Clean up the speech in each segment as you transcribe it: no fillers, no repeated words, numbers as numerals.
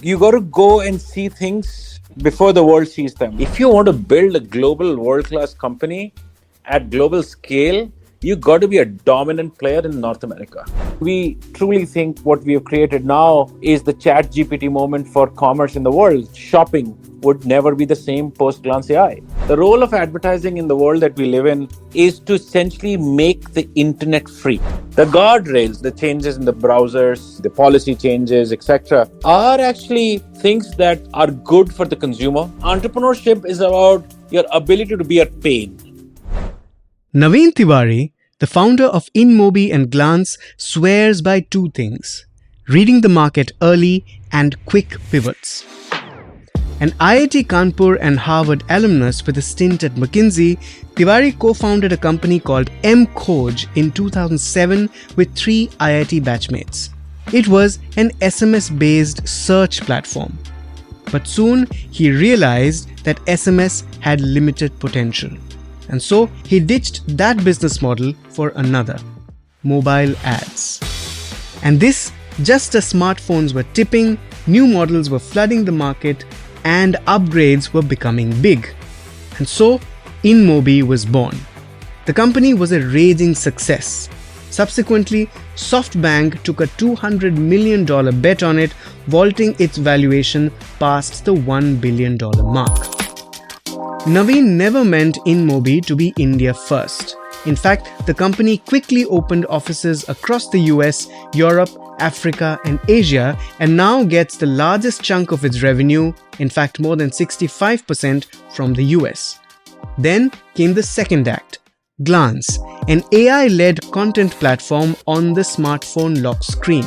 You got to go and see things before the world sees them. If you want to build a global world class company at global scale, you got to be a dominant player in North America. We truly think what we have created now is the chat GPT moment for commerce in the world. Shopping would never be the same post glance AI. The role of advertising in the world that we live in is to essentially make the internet free. The guardrails, the changes in the browsers, the policy changes, etc., are actually things that are good for the consumer. Entrepreneurship is about your ability to be at pain. Naveen Tewari, the founder of InMobi and Glance, swears by two things: reading the market early and quick pivots. An IIT Kanpur and Harvard alumnus with a stint at McKinsey, Tewari co-founded a company called mKhoj in 2007 with three IIT batchmates. It was an SMS-based search platform. But soon he realized that SMS had limited potential. And so he ditched that business model for another: mobile ads. And this just as smartphones were tipping, new models were flooding the market, and upgrades were becoming big. And so InMobi was born. The company was a raging success. Subsequently, SoftBank took a $200 million bet on it, vaulting its valuation past the $1 billion mark. Naveen never meant InMobi to be India first. In fact, the company quickly opened offices across the US, Europe, Africa, and Asia, and now gets the largest chunk of its revenue, in fact more than 65%, from the US. Then came the second act, Glance, an AI-led content platform on the smartphone lock screen.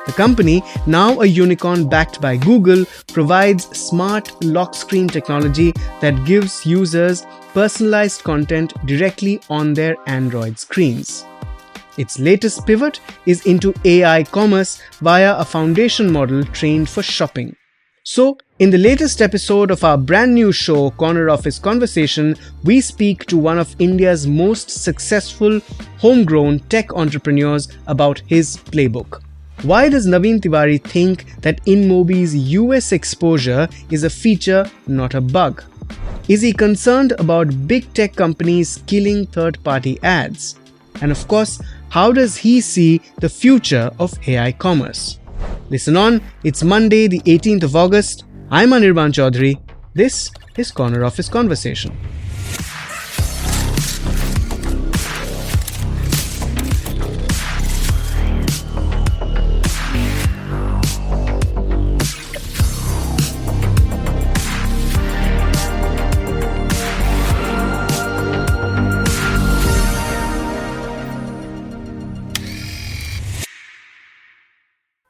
The company, now a unicorn backed by Google, provides smart lock screen technology that gives users personalized content directly on their Android screens. Its latest pivot is into AI commerce via a foundation model trained for shopping. So, in the latest episode of our brand new show, Corner Office Conversation, we speak to one of India's most successful homegrown tech entrepreneurs about his playbook. Why does Naveen Tewari think that InMobi's US exposure is a feature, not a bug? Is he concerned about big tech companies killing third-party ads? And of course, how does he see the future of AI commerce? Listen on, it's Monday, the 18th of August. I'm Anirban Chowdhury. This is Corner Office Conversation.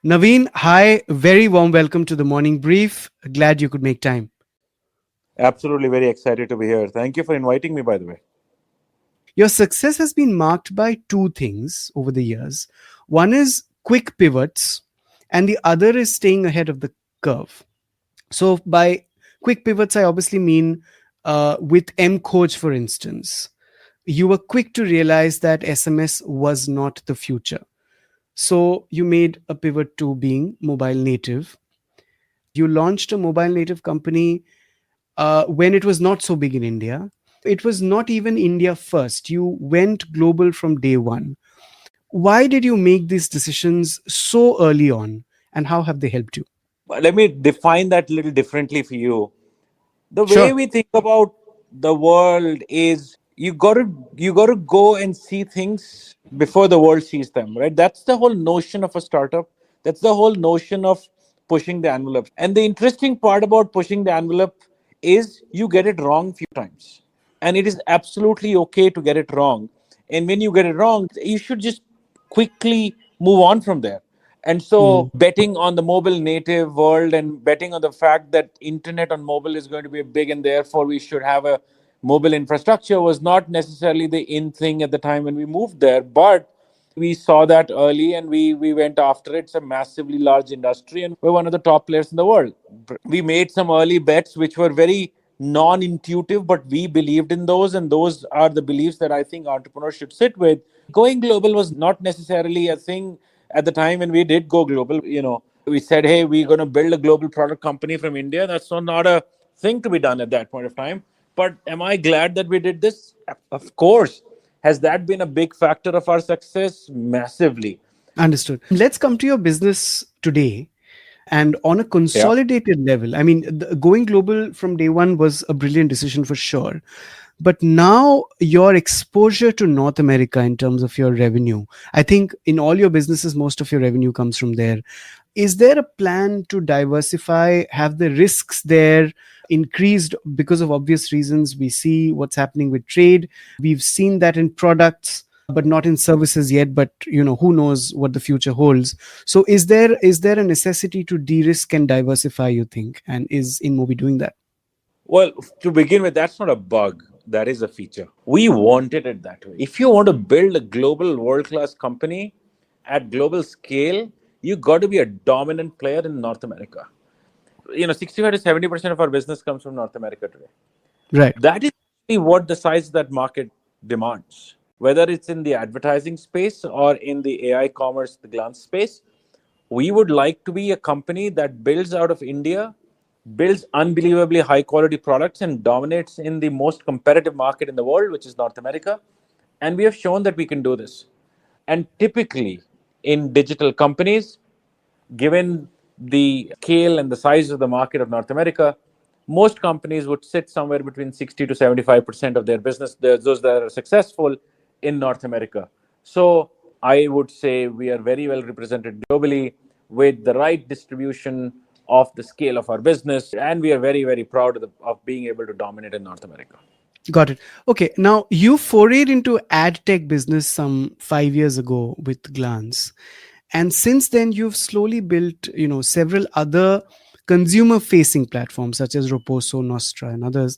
Naveen, hi, very warm welcome to the morning brief. Glad you could make time. Absolutely very excited to be here. Thank you for inviting me, by the way. Your success has been marked by two things over the years. One is quick pivots, and the other is staying ahead of the curve. So, by quick pivots, I obviously mean with mKhoj, for instance. You were quick to realize that SMS was not the future. So, you made a pivot to being mobile native. You launched a mobile native company when it was not so big in India. It was not even India first. You went global from day one. Why did you make these decisions so early on, and how have they helped you? Let me define that a little differently for you. The way Sure. we think about the world is you got to go and see things before the world sees them, right? That's the whole notion of a startup. That's the whole notion of pushing the envelope. And the interesting part about pushing the envelope is you get it wrong few times. And it is absolutely okay to get it wrong. And when you get it wrong, you should just quickly move on from there. And Mm. so betting on the mobile native world and betting on the fact that internet on mobile is going to be big and therefore we should have a mobile infrastructure was not necessarily the in thing at the time when we moved there. But we saw that early and we went after it. It's a massively large industry and we're one of the top players in the world. We made some early bets which were very non-intuitive, but we believed in those, and those are the beliefs that I think entrepreneurs should sit with. Going global was not necessarily a thing at the time when we did go global. We said, hey, we're going to build a global product company from India. That's not a thing to be done at that point of time. But am I glad that we did this? Of course. Has that been a big factor of our success? Massively. Understood. Let's come to your business today. And on a Yeah. consolidated level, I mean, going global from day one was a brilliant decision for sure. But now your exposure to North America in terms of your revenue, I think in all your businesses, most of your revenue comes from there. Is there a plan to diversify? Have the risks there increased because of obvious reasons? We see what's happening with trade. We've seen that in products, but not in services yet. But who knows what the future holds? So, is there a necessity to de-risk and diversify? You think, and is InMobi doing that? Well, to begin with, that's not a bug. That is a feature. We wanted it that way. If you want to build a global world class company at global scale, you got to be a dominant player in North America. 65 to 70% of our business comes from North America today. Right. That is actually what the size of that market demands. Whether it's in the advertising space or in the AI commerce, the glance space, we would like to be a company that builds out of India, builds unbelievably high quality products, and dominates in the most competitive market in the world, which is North America. And we have shown that we can do this. And typically, in digital companies, given the scale and the size of the market of North America, most companies would sit somewhere between 60 to 75% of their business, those that are successful, in North America. So I would say we are very well represented globally with the right distribution of the scale of our business. And we are very, very proud of being able to dominate in North America. Got it. Okay. Now you forayed into ad tech business some 5 years ago with Glance. And since then you've slowly built, several other consumer facing platforms such as Roposo, Nostra, and others.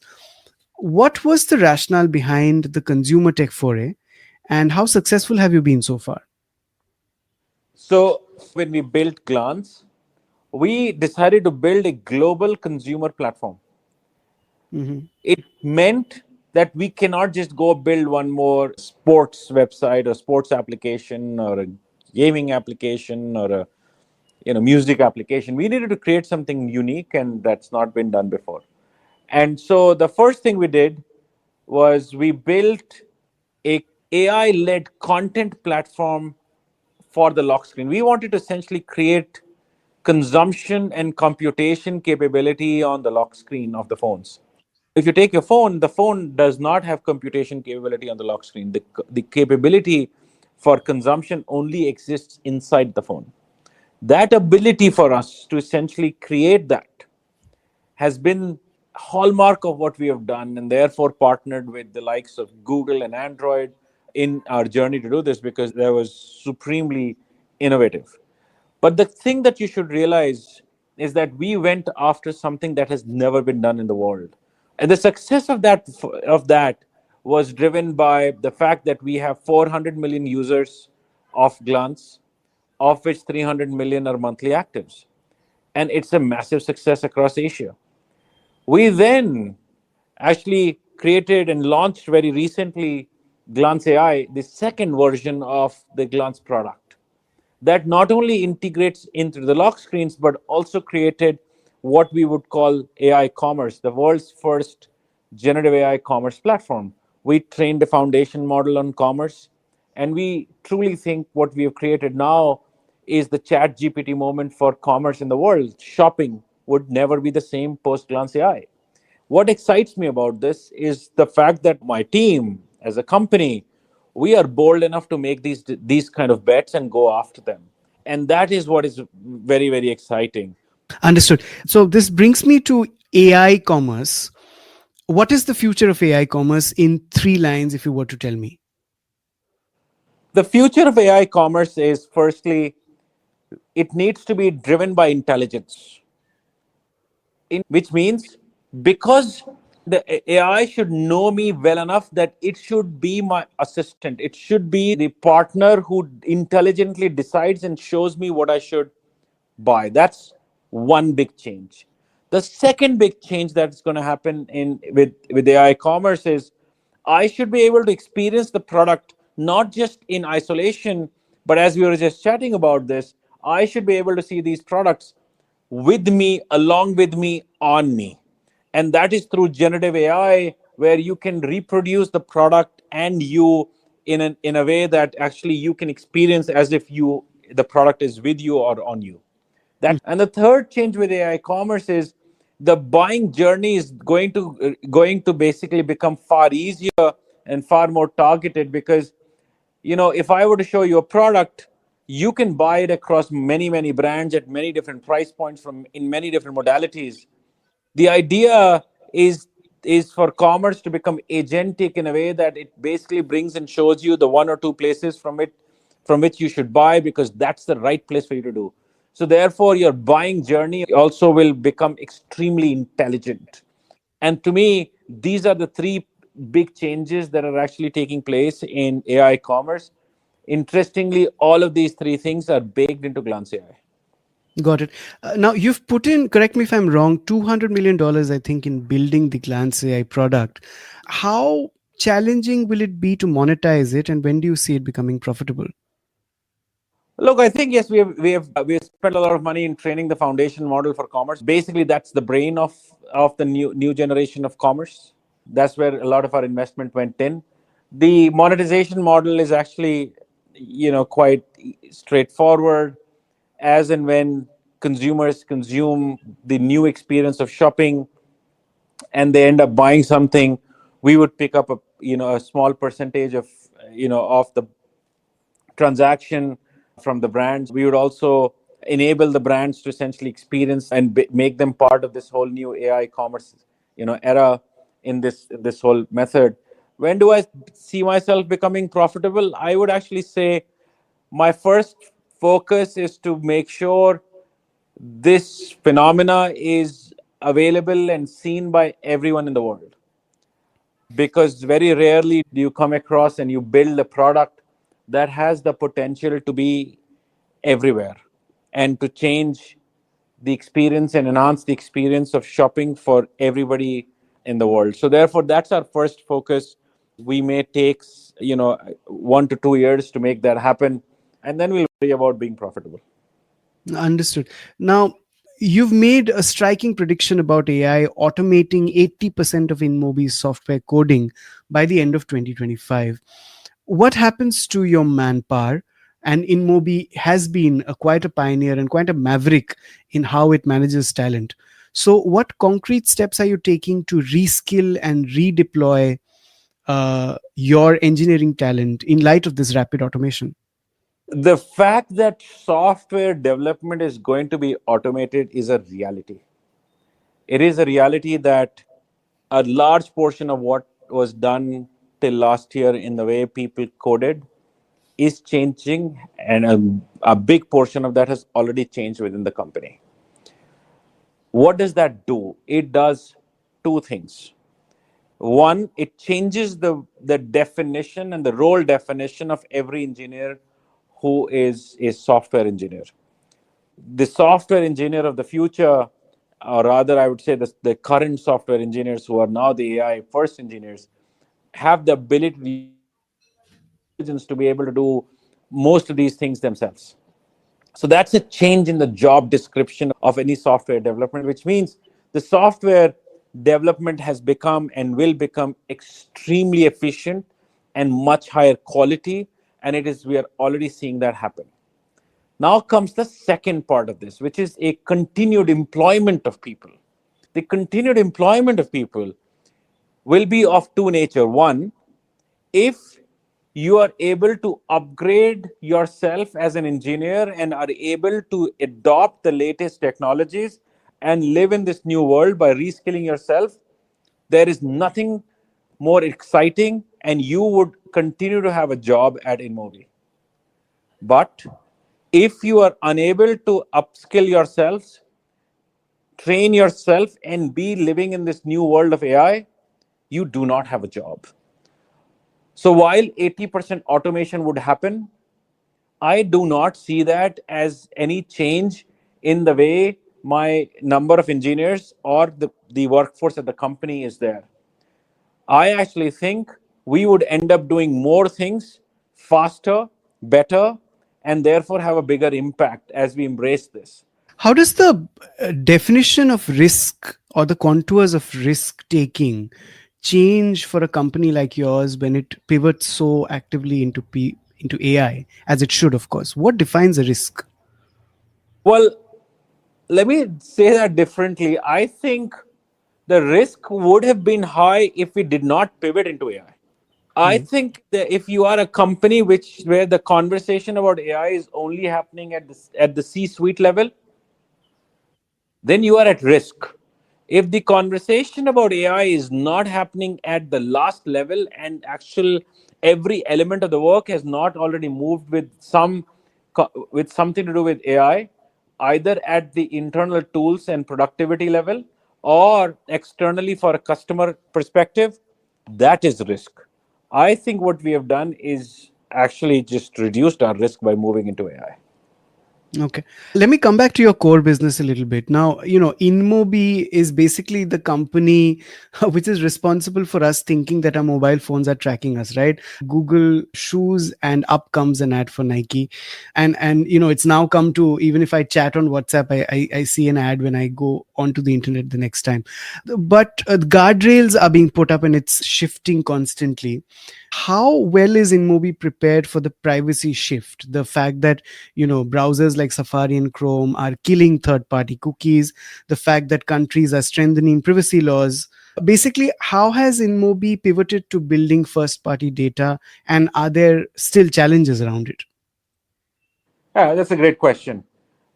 What was the rationale behind the consumer tech foray and how successful have you been so far? So when we built Glance, we decided to build a global consumer platform. Mhm. It meant that we cannot just go build one more sports website or sports application or a gaming application or a music application. We needed to create something unique, and that's not been done before. And so the first thing we did was we built a AI led content platform for the lock screen. We wanted to essentially create consumption and computation capability on the lock screen of the phones. If you take your phone, the phone does not have computation capability on the lock screen. The capability for consumption only exists inside the phone. That ability for us to essentially create that has been hallmark of what we have done, and therefore partnered with the likes of Google and Android in our journey to do this, because that was supremely innovative. But the thing that you should realize is that we went after something that has never been done in the world. And the success of that was driven by the fact that we have 400 million users of Glance, of which 300 million are monthly actives. And it's a massive success across Asia. We then actually created and launched very recently Glance AI, the second version of the Glance product, that not only integrates into the lock screens, but also created what we would call AI commerce, the world's first generative AI commerce platform. We trained a foundation model on commerce, and we truly think what we have created now is the chat GPT moment for commerce in the world. Shopping would never be the same post Glance AI. What excites me about this is the fact that my team, as a company, we are bold enough to make these kind of bets and go after them, and that is what is very, very exciting. Understood. So this brings me to AI commerce. What is the future of AI commerce in three lines, if you were to tell me? The future of AI commerce is, firstly, it needs to be driven by intelligence, which means, because the AI should know me well enough that it should be my assistant. It should be the partner who intelligently decides and shows me what I should buy. That's one big change. The second big change that's going to happen in with AI commerce is I should be able to experience the product not just in isolation, but as we were just chatting about this, I should be able to see these products with me, along with me, on me. And that is through generative AI, where you can reproduce the product and you in a way that actually you can experience as if the product is with you or on you. And the third change with AI commerce is the buying journey is going to basically become far easier and far more targeted, because if I were to show you a product, you can buy it across many brands at many different price points from in many different modalities. The idea is for commerce to become agentic in a way that it basically brings and shows you the one or two places from which you should buy, because that's the right place for you to do. So therefore your buying journey also will become extremely intelligent. And to me, these are the three big changes that are actually taking place in AI commerce. Interestingly, all of these three things are baked into Glance AI. Got it. Now, you've put in, correct me if I'm wrong, $200 million, I think, in building the Glance AI product. How challenging will it be to monetize it, and when do you see it becoming profitable? Look, I think yes, we have spent a lot of money in training the foundation model for commerce. Basically, that's the brain of the new generation of commerce. That's where a lot of our investment went in. The monetization model is actually, quite straightforward. As and when consumers consume the new experience of shopping and they end up buying something, we would pick up a small percentage of the transaction from the brands. We would also enable the brands to essentially experience and make them part of this whole new AI commerce, era in this whole method. When do I see myself becoming profitable? I would actually say my first focus is to make sure this phenomena is available and seen by everyone in the world, because very rarely do you come across and you build a product that has the potential to be everywhere and to change the experience and enhance the experience of shopping for everybody in the world. So therefore that's our first focus. We may take 1 to 2 years to make that happen, and then we'll worry about being profitable. Understood. Now, you've made a striking prediction about AI automating 80% of InMobi's software coding by the end of 2025. What happens to your manpower? And InMobi has been quite a pioneer and quite a maverick in how it manages talent. So, what concrete steps are you taking to reskill and redeploy your engineering talent in light of this rapid automation? The fact that software development is going to be automated is a reality. It is a reality that a large portion of what was done till last year in the way people coded is changing, and a big portion of that has already changed within the company. What does that do? It does two things. One, it changes the definition and the role definition of every engineer who is a software engineer. The software engineer of the future, or rather, I would say the current software engineers who are now the AI first engineers, have the ability to use artificial intelligence to be able to do most of these things themselves. So that's a change in the job description of any software development, which means the software development has become and will become extremely efficient and much higher quality. And we are already seeing that happen. Now comes the second part of this, which is a continued employment of people. The continued employment of people will be of two nature. One, if you are able to upgrade yourself as an engineer and are able to adopt the latest technologies and live in this new world by reskilling yourself, there is nothing more exciting, and you would continue to have a job at InMobi. But if you are unable to upskill yourselves, train yourself, and be living in this new world of AI, you do not have a job. So while 80% automation would happen, I do not see that as any change in the way my number of engineers or the workforce at the company is there. I actually think we would end up doing more things faster, better, and therefore have a bigger impact as we embrace this. How does the definition of risk or the contours of risk taking change for a company like yours when it pivots so actively into AI, as it should, of course? What defines a risk? Well, let me say that differently. I think the risk would have been high if we did not pivot into AI. I think that if you are a company which where the conversation about AI is only happening at the C-suite level, then you are at risk. If the conversation about AI is not happening at the last level and actual every element of the work has not already moved with with something to do with AI, either at the internal tools and productivity level or externally for a customer perspective, that is risk. I think what we have done is actually just reduced our risk by moving into AI. Okay. Let me come back to your core business a little bit. Now, InMobi is basically the company which is responsible for us thinking that our mobile phones are tracking us, right? Google shoes and up comes an ad for Nike. And it's now come to, even if I chat on WhatsApp, I see an ad when I go onto the internet the next time. But guardrails are being put up and it's shifting constantly. How well is InMobi prepared for the privacy shift? The fact that browsers like Safari and Chrome are killing third party cookies, the fact that countries are strengthening privacy laws. Basically, how has InMobi pivoted to building first party data, and are there still challenges around it? Yeah, that's a great question.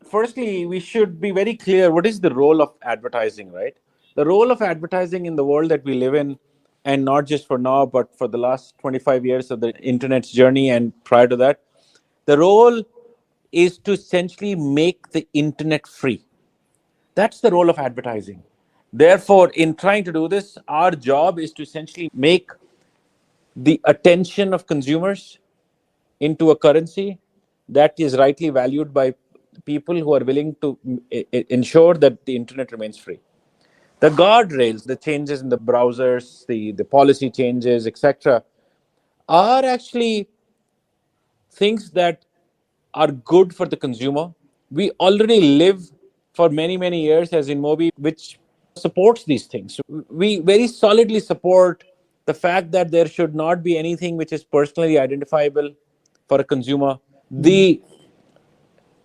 Firstly, we should be very clear what is the role of advertising, right? The role of advertising in the world that we live in, and not just for now, but for the last 25 years of the internet's journey and prior to that, the role is to essentially make the internet free. That's the role of advertising. Therefore, in trying to do this, our job is to essentially make the attention of consumers into a currency that is rightly valued by people who are willing to ensure that the internet remains free. The guardrails, the changes in the browsers, the policy changes, etc., are actually things that are good for the consumer. We already live for many, many years as InMobi, which supports these things. We very solidly support the fact that there should not be anything which is personally identifiable for a consumer. The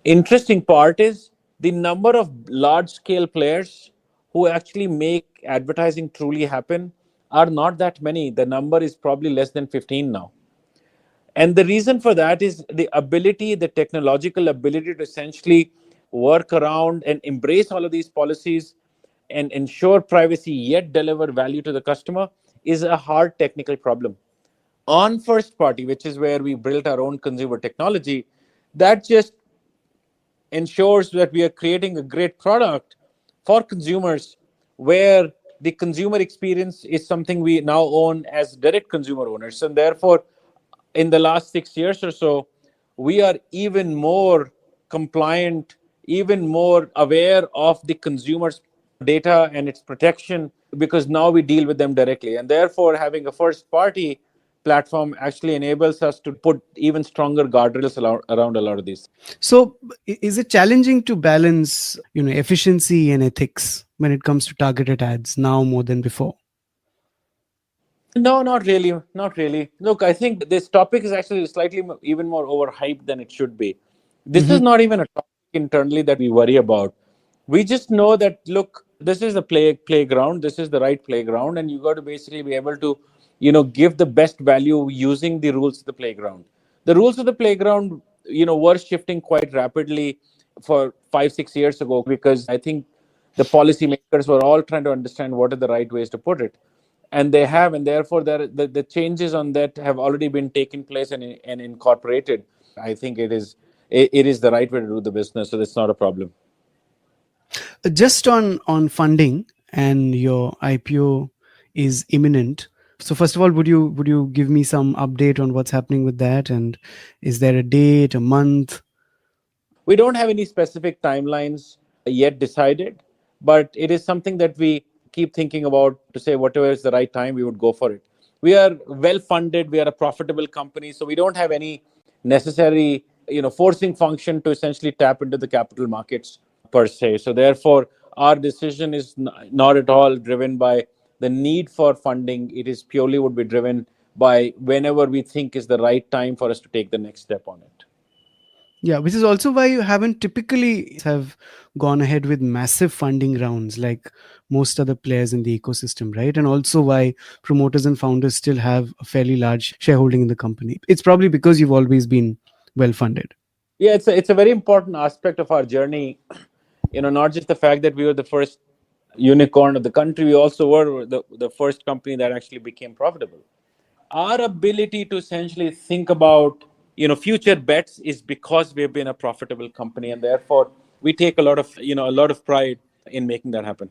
interesting part is the number of large scale players who actually make advertising truly happen are not that many. The number is probably less than 15 now. And the reason for that is the ability, the technological ability to essentially work around and embrace all of these policies and ensure privacy yet deliver value to the customer is a hard technical problem. On first party, which is where we built our own consumer technology, that just ensures that we are creating a great product for consumers where the consumer experience is something we now own as direct consumer owners. And therefore, in the last 6 years or so, we are even more compliant, even more aware of the consumer's data and its protection because now we deal with them directly. And therefore, having a first party platform actually enables us to put even stronger guardrails around a lot of these. So, is it challenging to balance, efficiency and ethics when it comes to targeted ads now more than before? No, not really. Not really. Look, I think this topic is actually slightly even more overhyped than it should be. This is Hmm. not even a topic internally that we worry about. We just know that, look, this is the playground. This is the right playground, and you got to basically be able to, give the best value using the rules of the playground. The rules of the playground, were shifting quite rapidly for 5, 6 years ago because I think the policymakers were all trying to understand what are the right ways to put it, and they have, and therefore the changes on that have already been taken place and incorporated. I think it is the right way to do the business, so that's not a problem. Just on funding, and your IPO is imminent. So first of all, would you give me some update on what's happening with that, and is there a date, a month? We don't have any specific timelines yet decided, but it is something that we keep thinking about to say whatever is the right time, we would go for it. We are well funded, we are a profitable company, so we don't have any necessary forcing function to essentially tap into the capital markets per se. So therefore, our decision is not at all driven by the need for funding. It is purely would be driven by whenever we think is the right time for us to take the next step on it. Yeah, which is also why you haven't typically have gone ahead with massive funding rounds like most other players in the ecosystem, right? And also why promoters and founders still have a fairly large shareholding in the company. It's probably because you've always been well funded. Yeah, it's a very important aspect of our journey. Not just the fact that we were the first unicorn of the country, we also were the first company that actually became profitable. Our ability to essentially think about future bets is because we've been a profitable company, and therefore we take a lot of pride in making that happen.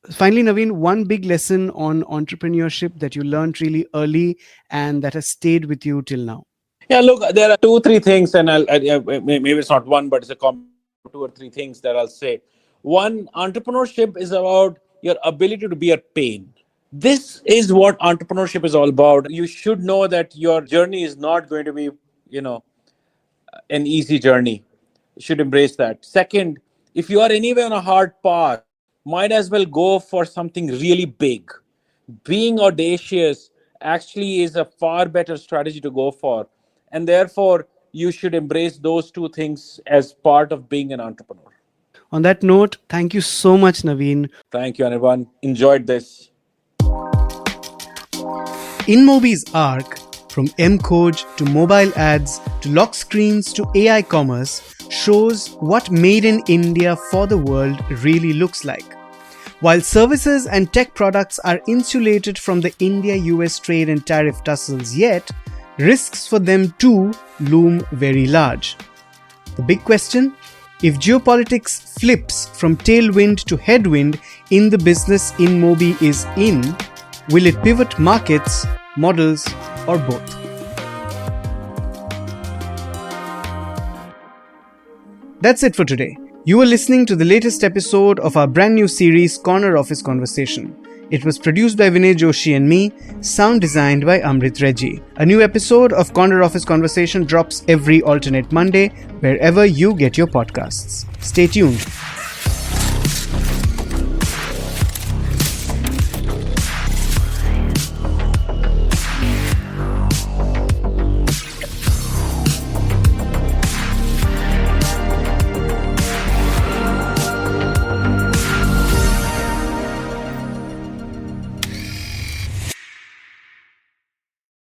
Finally, Naveen, one big lesson on entrepreneurship that you learned really early and that has stayed with you till now. Yeah, look, there are two, three things, and maybe it's not one, but it's a combination of two or three things that I'll say. One, entrepreneurship is about your ability to be at pain. This is what entrepreneurship is all about. You should know that your journey is not going to be, you know, an easy journey. You should embrace that. Second, if you are anywhere on a hard path, might as well go for something really big. Being audacious actually is a far better strategy to go for. And therefore, you should embrace those two things as part of being an entrepreneur. On that note, thank you so much, Naveen. Thank you, Anirban. Enjoyed this. InMobi's arc, from mKhoj to mobile ads to lock screens to AI commerce, shows what made in India for the world really looks like. While services and tech products are insulated from the India-US trade and tariff tussles yet, risks for them too loom very large. The big question? If geopolitics flips from tailwind to headwind in the business InMobi is in, will it pivot markets, models, or both? That's it for today. You were listening to the latest episode of our brand new series, Corner Office Conversation. It was produced by Vinay Joshi and me, sound designed by Amrit Reggie. A new episode of Corner Office Conversation drops every alternate Monday, wherever you get your podcasts. Stay tuned.